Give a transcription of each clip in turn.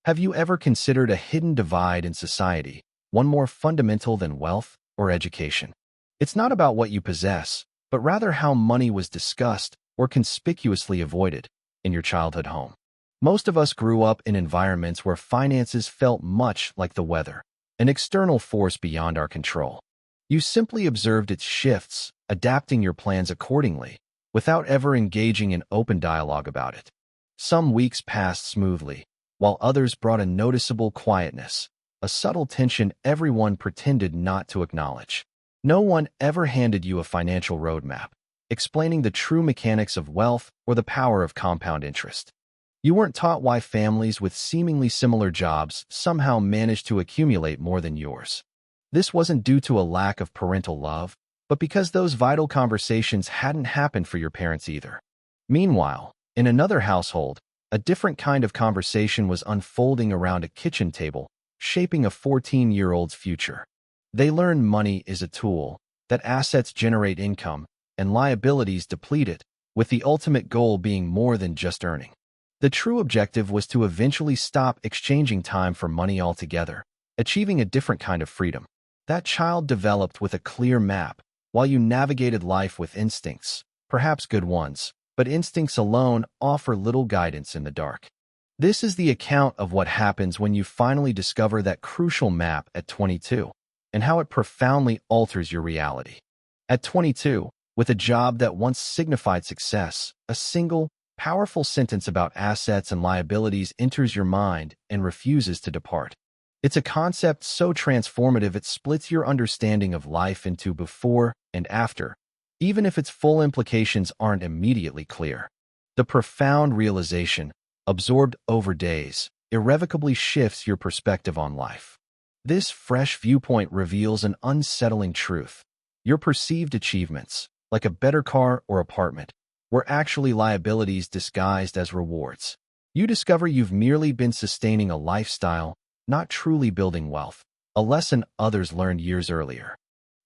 Have you ever considered a hidden divide in society, one more fundamental than wealth or education? It's not about what you possess, but rather how money was discussed or conspicuously avoided in your childhood home. Most of us grew up in environments where finances felt much like the weather, an external force beyond our control. You simply observed its shifts, adapting your plans accordingly, without ever engaging in open dialogue about it. Some weeks passed smoothly, while others brought a noticeable quietness, a subtle tension everyone pretended not to acknowledge. No one ever handed you a financial roadmap, explaining the true mechanics of wealth or the power of compound interest. You weren't taught why families with seemingly similar jobs somehow managed to accumulate more than yours. This wasn't due to a lack of parental love, but because those vital conversations hadn't happened for your parents either. Meanwhile, in another household, a different kind of conversation was unfolding around a kitchen table, shaping a 14-year-old's future. They learned money is a tool, that assets generate income, and liabilities deplete it, with the ultimate goal being more than just earning. The true objective was to eventually stop exchanging time for money altogether, achieving a different kind of freedom. That child developed with a clear map, while you navigated life with instincts, perhaps good ones, but instincts alone offer little guidance in the dark. This is the account of what happens when you finally discover that crucial map at 22, and how it profoundly alters your reality. At 22, with a job that once signified success, a single, powerful sentence about assets and liabilities enters your mind and refuses to depart. It's a concept so transformative it splits your understanding of life into before and after, even if its full implications aren't immediately clear. The profound realization, absorbed over days, irrevocably shifts your perspective on life. This fresh viewpoint reveals an unsettling truth. Your perceived achievements, like a better car or apartment, were actually liabilities disguised as rewards. You discover you've merely been sustaining a lifestyle, not truly building wealth, a lesson others learned years earlier.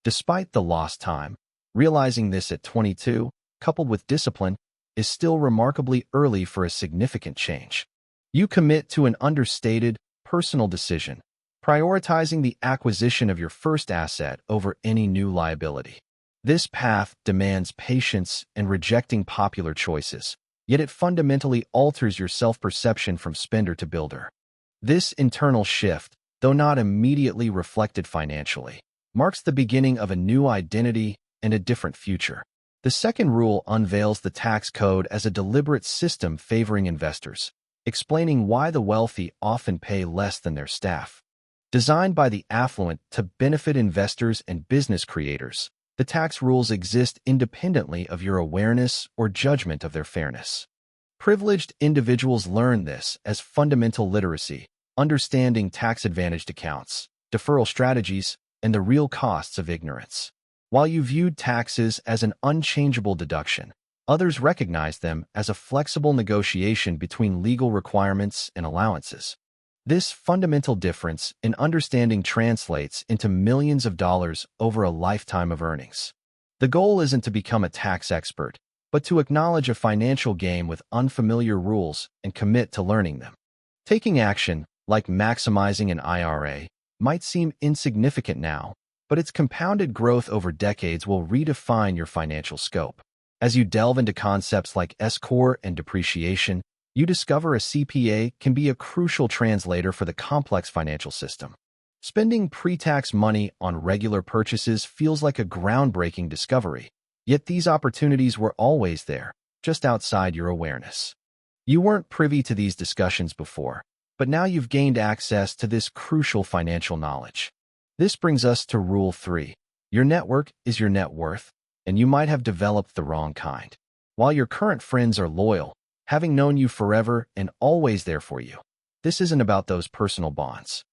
Despite the lost time, realizing this at 22, coupled with discipline, is still remarkably early for a significant change. You commit to an understated, personal decision, prioritizing the acquisition of your first asset over any new liability. This path demands patience and rejecting popular choices, yet it fundamentally alters your self-perception from spender to builder. This internal shift, though not immediately reflected financially, marks the beginning of a new identity and a different future. The second rule unveils the tax code as a deliberate system favoring investors, explaining why the wealthy often pay less than their staff. Designed by the affluent to benefit investors and business creators, the tax rules exist independently of your awareness or judgment of their fairness. Privileged individuals learn this as fundamental literacy, understanding tax-advantaged accounts, deferral strategies, and the real costs of ignorance. While you viewed taxes as an unchangeable deduction, others recognized them as a flexible negotiation between legal requirements and allowances. This fundamental difference in understanding translates into millions of dollars over a lifetime of earnings. The goal isn't to become a tax expert, but to acknowledge a financial game with unfamiliar rules and commit to learning them. Taking action, like maximizing an IRA, might seem insignificant now, but its compounded growth over decades will redefine your financial scope. As you delve into concepts like S-Corp and depreciation, you discover a CPA can be a crucial translator for the complex financial system. Spending pre-tax money on regular purchases feels like a groundbreaking discovery, yet these opportunities were always there, just outside your awareness. You weren't privy to these discussions before, but now you've gained access to this crucial financial knowledge. This brings us to Rule 3. Your network is your net worth, and you might have developed the wrong kind. While your current friends are loyal, having known you forever and always there for you, this isn't about those personal bonds.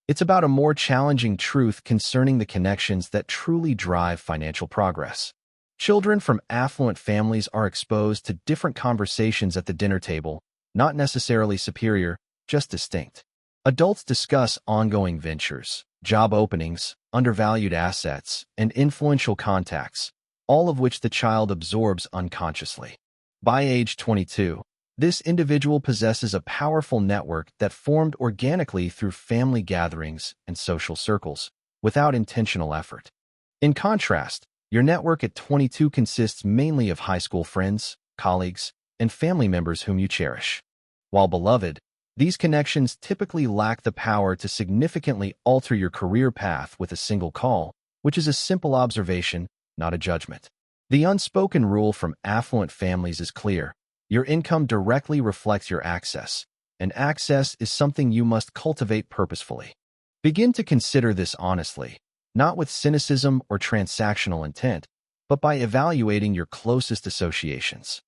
It's about a more challenging truth concerning the connections that truly drive financial progress. Children from affluent families are exposed to different conversations at the dinner table, not necessarily superior, just distinct. Adults discuss ongoing ventures, job openings, undervalued assets, and influential contacts, all of which the child absorbs unconsciously. By age 22, This individual possesses a powerful network that formed organically through family gatherings and social circles, without intentional effort. In contrast, your network at 22 consists mainly of high school friends, colleagues, and family members whom you cherish. While beloved, these connections typically lack the power to significantly alter your career path with a single call, which is a simple observation, not a judgment. The unspoken rule from affluent families is clear. Your income directly reflects your access, and access is something you must cultivate purposefully. Begin to consider this honestly, not with cynicism or transactional intent, but by evaluating your closest associations.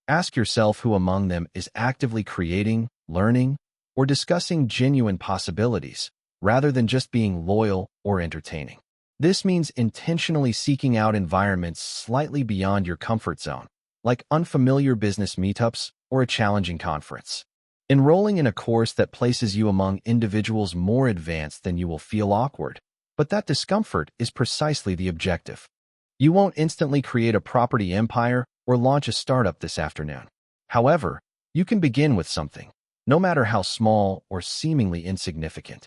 Ask yourself who among them is actively creating, learning, or discussing genuine possibilities, rather than just being loyal or entertaining. This means intentionally seeking out environments slightly beyond your comfort zone, like unfamiliar business meetups or a challenging conference. Enrolling in a course that places you among individuals more advanced than you will feel awkward, but that discomfort is precisely the objective. You won't instantly create a property empire or launch a startup this afternoon. However, you can begin with something, no matter how small or seemingly insignificant.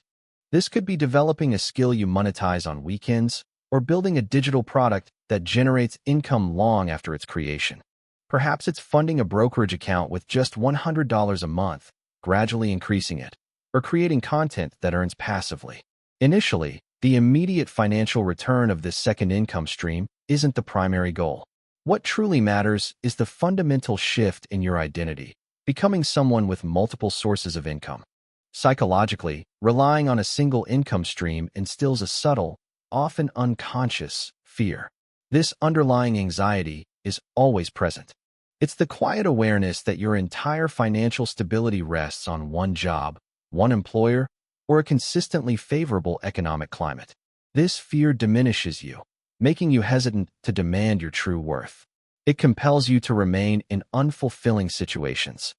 This could be developing a skill you monetize on weekends or building a digital product that generates income long after its creation. Perhaps it's funding a brokerage account with just $100 a month, gradually increasing it, or creating content that earns passively. Initially, the immediate financial return of this second income stream isn't the primary goal. What truly matters is the fundamental shift in your identity, becoming someone with multiple sources of income. Psychologically, relying on a single income stream instills a subtle, often unconscious, fear. This underlying anxiety is always present. It's the quiet awareness that your entire financial stability rests on one job, one employer, or a consistently favorable economic climate. This fear diminishes you, making you hesitant to demand your true worth. It compels you to remain in unfulfilling situations.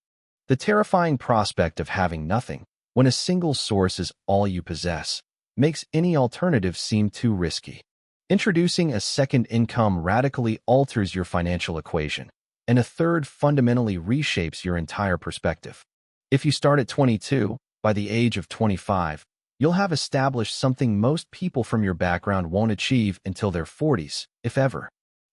The terrifying prospect of having nothing, when a single source is all you possess, makes any alternative seem too risky. Introducing a second income radically alters your financial equation, and a third fundamentally reshapes your entire perspective. If you start at 22, by the age of 25, you'll have established something most people from your background won't achieve until their 40s, if ever.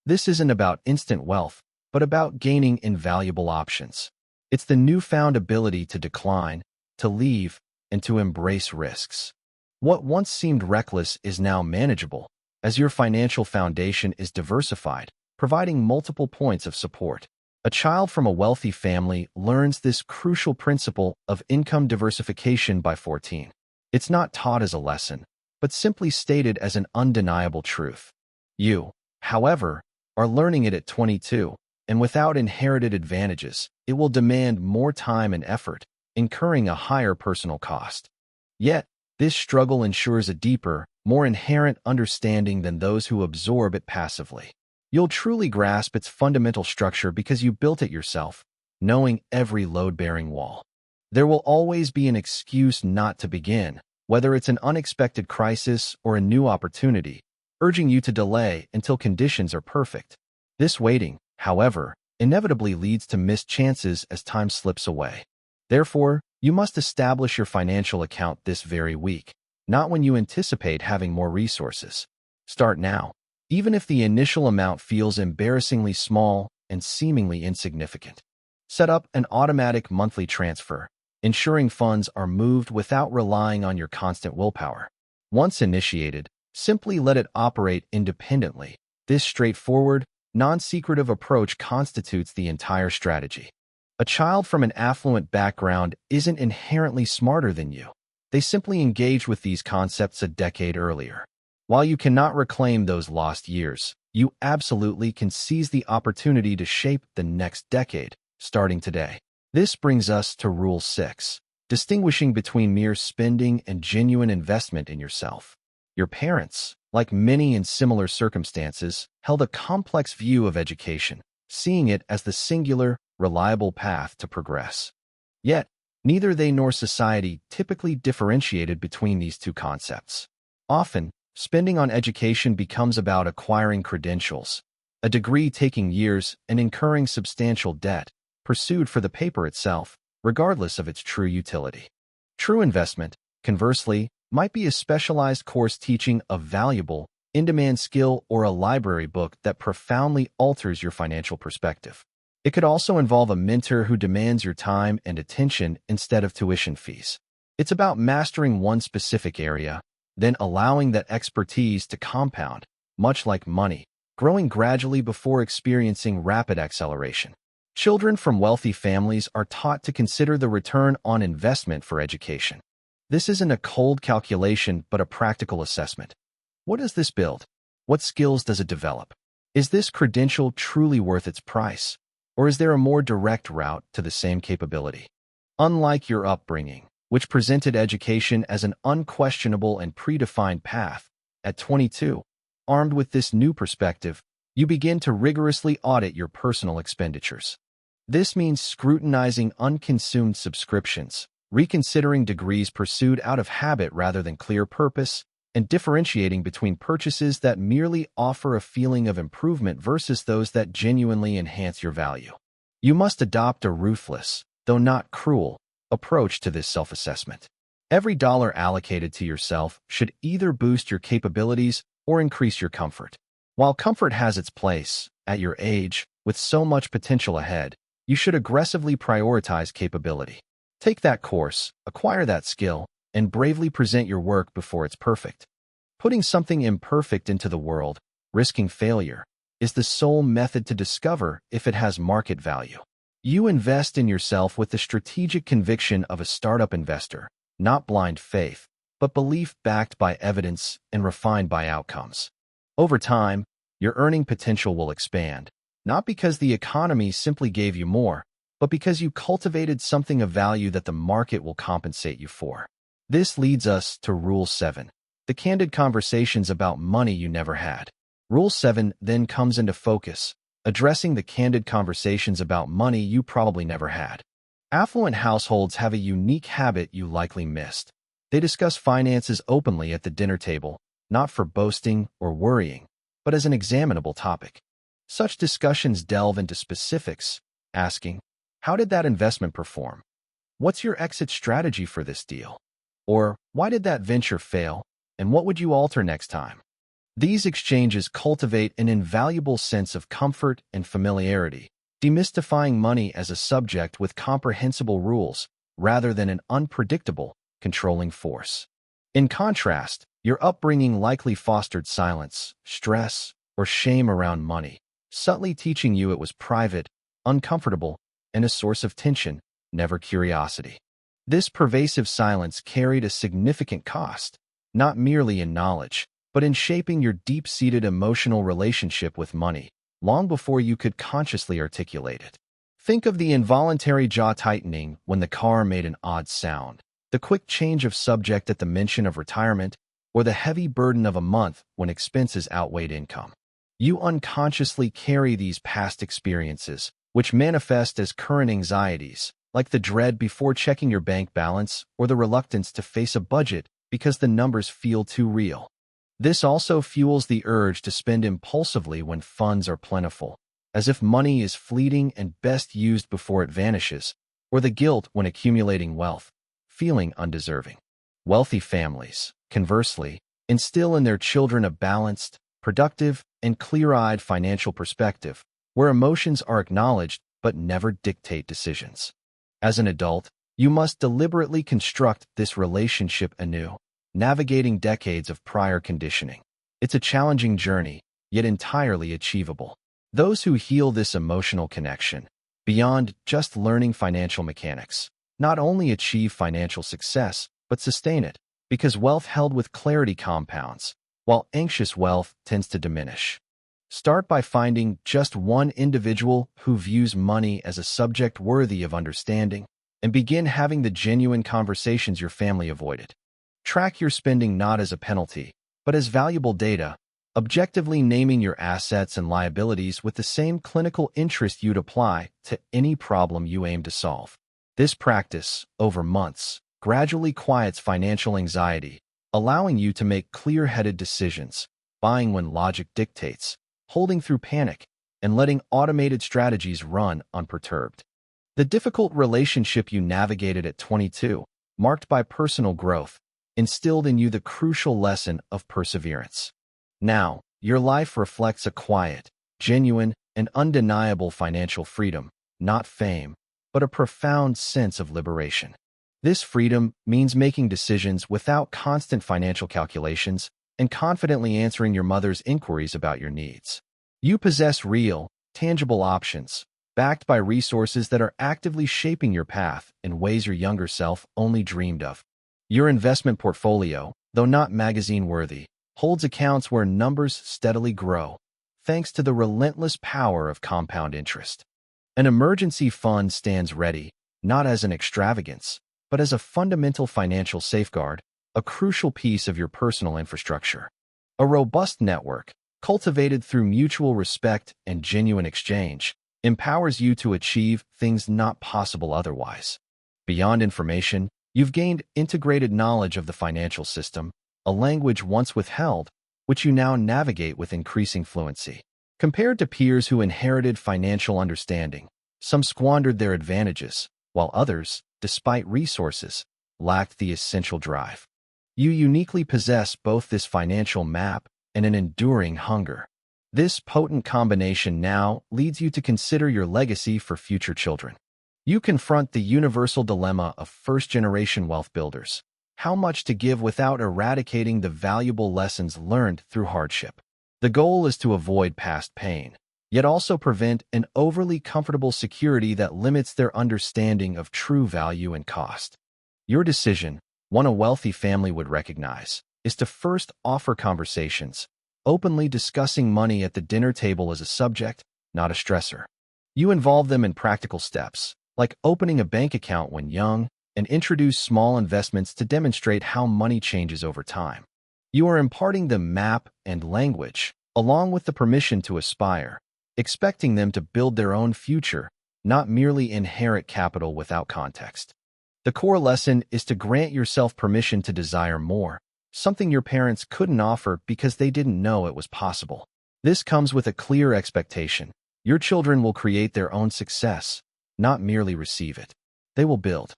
This isn't about instant wealth, but about gaining invaluable options. It's the newfound ability to decline, to leave, and to embrace risks. What once seemed reckless is now manageable, as your financial foundation is diversified, providing multiple points of support. A child from a wealthy family learns this crucial principle of income diversification by 14. It's not taught as a lesson, but simply stated as an undeniable truth. You, however, are learning it at 22, and without inherited advantages, it will demand more time and effort, incurring a higher personal cost. Yet, this struggle ensures a deeper, more inherent understanding than those who absorb it passively. You'll truly grasp its fundamental structure because you built it yourself, knowing every load-bearing wall. There will always be an excuse not to begin, whether it's an unexpected crisis or a new opportunity, urging you to delay until conditions are perfect. This waiting, however, inevitably leads to missed chances as time slips away. Therefore, you must establish your financial account this very week, not when you anticipate having more resources. Start now, even if the initial amount feels embarrassingly small and seemingly insignificant. Set up an automatic monthly transfer, ensuring funds are moved without relying on your constant willpower. Once initiated, simply let it operate independently. This straightforward, non-secretive approach constitutes the entire strategy. A child from an affluent background isn't inherently smarter than you. They simply engaged with these concepts a decade earlier. While you cannot reclaim those lost years, you absolutely can seize the opportunity to shape the next decade, starting today. This brings us to Rule 6, distinguishing between mere spending and genuine investment in yourself. Your parents, like many in similar circumstances, held a complex view of education, seeing it as the singular, reliable path to progress. Yet, neither they nor society typically differentiated between these two concepts. Often, spending on education becomes about acquiring credentials, a degree taking years and incurring substantial debt, pursued for the paper itself, regardless of its true utility. True investment, conversely, might be a specialized course teaching a valuable, in-demand skill or a library book that profoundly alters your financial perspective. It could also involve a mentor who demands your time and attention instead of tuition fees. It's about mastering one specific area, then allowing that expertise to compound, much like money, growing gradually before experiencing rapid acceleration. Children from wealthy families are taught to consider the return on investment for education. This isn't a cold calculation, but a practical assessment. What does this build? What skills does it develop? Is this credential truly worth its price? Or is there a more direct route to the same capability? Unlike your upbringing, which presented education as an unquestionable and predefined path, at 22, armed with this new perspective, you begin to rigorously audit your personal expenditures. This means scrutinizing unconsumed subscriptions, reconsidering degrees pursued out of habit rather than clear purpose, and differentiating between purchases that merely offer a feeling of improvement versus those that genuinely enhance your value. You must adopt a ruthless, though not cruel, approach to this self-assessment. Every dollar allocated to yourself should either boost your capabilities or increase your comfort. While comfort has its place, at your age, with so much potential ahead, you should aggressively prioritize capability. Take that course, acquire that skill, and bravely present your work before it's perfect. Putting something imperfect into the world, risking failure, is the sole method to discover if it has market value. You invest in yourself with the strategic conviction of a startup investor, not blind faith, but belief backed by evidence and refined by outcomes. Over time, your earning potential will expand, not because the economy simply gave you more, but because you cultivated something of value that the market will compensate you for. This leads us to Rule 7, the candid conversations about money you never had. Rule 7 then comes into focus, addressing the candid conversations about money you probably never had. Affluent households have a unique habit you likely missed. They discuss finances openly at the dinner table, not for boasting or worrying, but as an examinable topic. Such discussions delve into specifics, asking, how did that investment perform? What's your exit strategy for this deal? Or, why did that venture fail, and what would you alter next time? These exchanges cultivate an invaluable sense of comfort and familiarity, demystifying money as a subject with comprehensible rules rather than an unpredictable, controlling force. In contrast, your upbringing likely fostered silence, stress, or shame around money, subtly teaching you it was private, uncomfortable, and a source of tension, never curiosity. This pervasive silence carried a significant cost, not merely in knowledge, but in shaping your deep-seated emotional relationship with money, long before you could consciously articulate it. Think of the involuntary jaw tightening when the car made an odd sound, the quick change of subject at the mention of retirement, or the heavy burden of a month when expenses outweighed income. You unconsciously carry these past experiences, which manifest as current anxieties, like the dread before checking your bank balance or the reluctance to face a budget because the numbers feel too real. This also fuels the urge to spend impulsively when funds are plentiful, as if money is fleeting and best used before it vanishes, or the guilt when accumulating wealth, feeling undeserving. Wealthy families, conversely, instill in their children a balanced, productive, and clear-eyed financial perspective, where emotions are acknowledged but never dictate decisions. As an adult, you must deliberately construct this relationship anew, navigating decades of prior conditioning. It's a challenging journey, yet entirely achievable. Those who heal this emotional connection, beyond just learning financial mechanics, not only achieve financial success, but sustain it, because wealth held with clarity compounds, while anxious wealth tends to diminish. Start by finding just one individual who views money as a subject worthy of understanding, and begin having the genuine conversations your family avoided. Track your spending not as a penalty, but as valuable data, objectively naming your assets and liabilities with the same clinical interest you'd apply to any problem you aim to solve. This practice, over months, gradually quiets financial anxiety, allowing you to make clear-headed decisions, buying when logic dictates, holding through panic, and letting automated strategies run unperturbed. The difficult relationship you navigated at 22, marked by personal growth, instilled in you the crucial lesson of perseverance. Now, your life reflects a quiet, genuine, and undeniable financial freedom, not fame, but a profound sense of liberation. This freedom means making decisions without constant financial calculations and confidently answering your mother's inquiries about your needs. You possess real, tangible options, backed by resources that are actively shaping your path in ways your younger self only dreamed of. Your investment portfolio, though not magazine-worthy, holds accounts where numbers steadily grow, thanks to the relentless power of compound interest. An emergency fund stands ready, not as an extravagance, but as a fundamental financial safeguard, a crucial piece of your personal infrastructure. A robust network, cultivated through mutual respect and genuine exchange, empowers you to achieve things not possible otherwise. Beyond information, you've gained integrated knowledge of the financial system, a language once withheld, which you now navigate with increasing fluency. Compared to peers who inherited financial understanding, some squandered their advantages, while others, despite resources, lacked the essential drive. You uniquely possess both this financial map and an enduring hunger. This potent combination now leads you to consider your legacy for future children. You confront the universal dilemma of first-generation wealth builders: how much to give without eradicating the valuable lessons learned through hardship. The goal is to avoid past pain, yet also prevent an overly comfortable security that limits their understanding of true value and cost. Your decision, one a wealthy family would recognize, is to first offer conversations, openly discussing money at the dinner table as a subject, not a stressor. You involve them in practical steps, like opening a bank account when young, and introduce small investments to demonstrate how money changes over time. You are imparting the map and language, along with the permission to aspire, expecting them to build their own future, not merely inherit capital without context. The core lesson is to grant yourself permission to desire more, something your parents couldn't offer because they didn't know it was possible. This comes with a clear expectation: your children will create their own success, not merely receive it. They will build.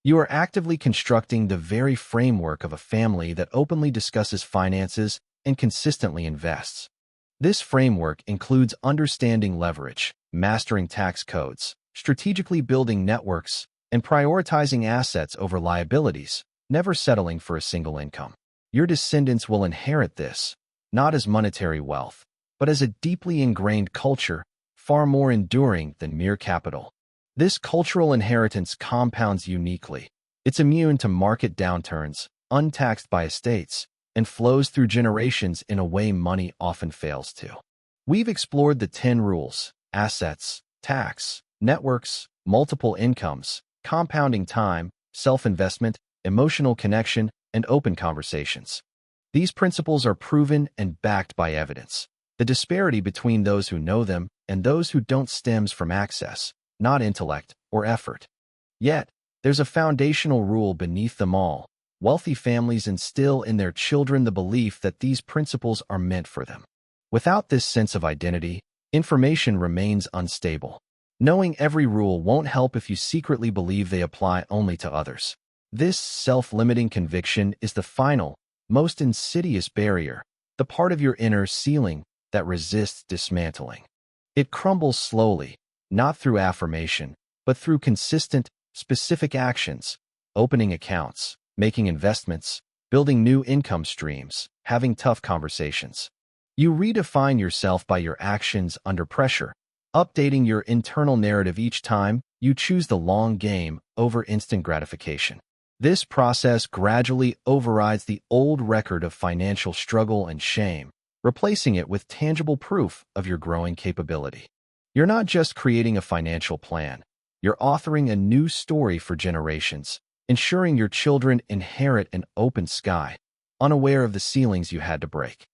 You are actively constructing the very framework of a family that openly discusses finances and consistently invests. This framework includes understanding leverage, mastering tax codes, strategically building networks, and prioritizing assets over liabilities, never settling for a single income. Your descendants will inherit this, not as monetary wealth, but as a deeply ingrained culture, far more enduring than mere capital. This cultural inheritance compounds uniquely. It's immune to market downturns, untaxed by estates, and flows through generations in a way money often fails to. We've explored the 10 rules: assets, tax, networks, multiple incomes, compounding time, self-investment, emotional connection, and open conversations. These principles are proven and backed by evidence. The disparity between those who know them and those who don't stems from access, not intellect or effort. Yet, there's a foundational rule beneath them all. Wealthy families instill in their children the belief that these principles are meant for them. Without this sense of identity, information remains unstable. Knowing every rule won't help if you secretly believe they apply only to others. This self-limiting conviction is the final, most insidious barrier, the part of your inner ceiling that resists dismantling. It crumbles slowly, not through affirmation, but through consistent, specific actions: opening accounts, making investments, building new income streams, having tough conversations. You redefine yourself by your actions under pressure, updating your internal narrative each time you choose the long game over instant gratification. This process gradually overrides the old record of financial struggle and shame, replacing it with tangible proof of your growing capability. You're not just creating a financial plan, you're authoring a new story for generations, ensuring your children inherit an open sky, unaware of the ceilings you had to break.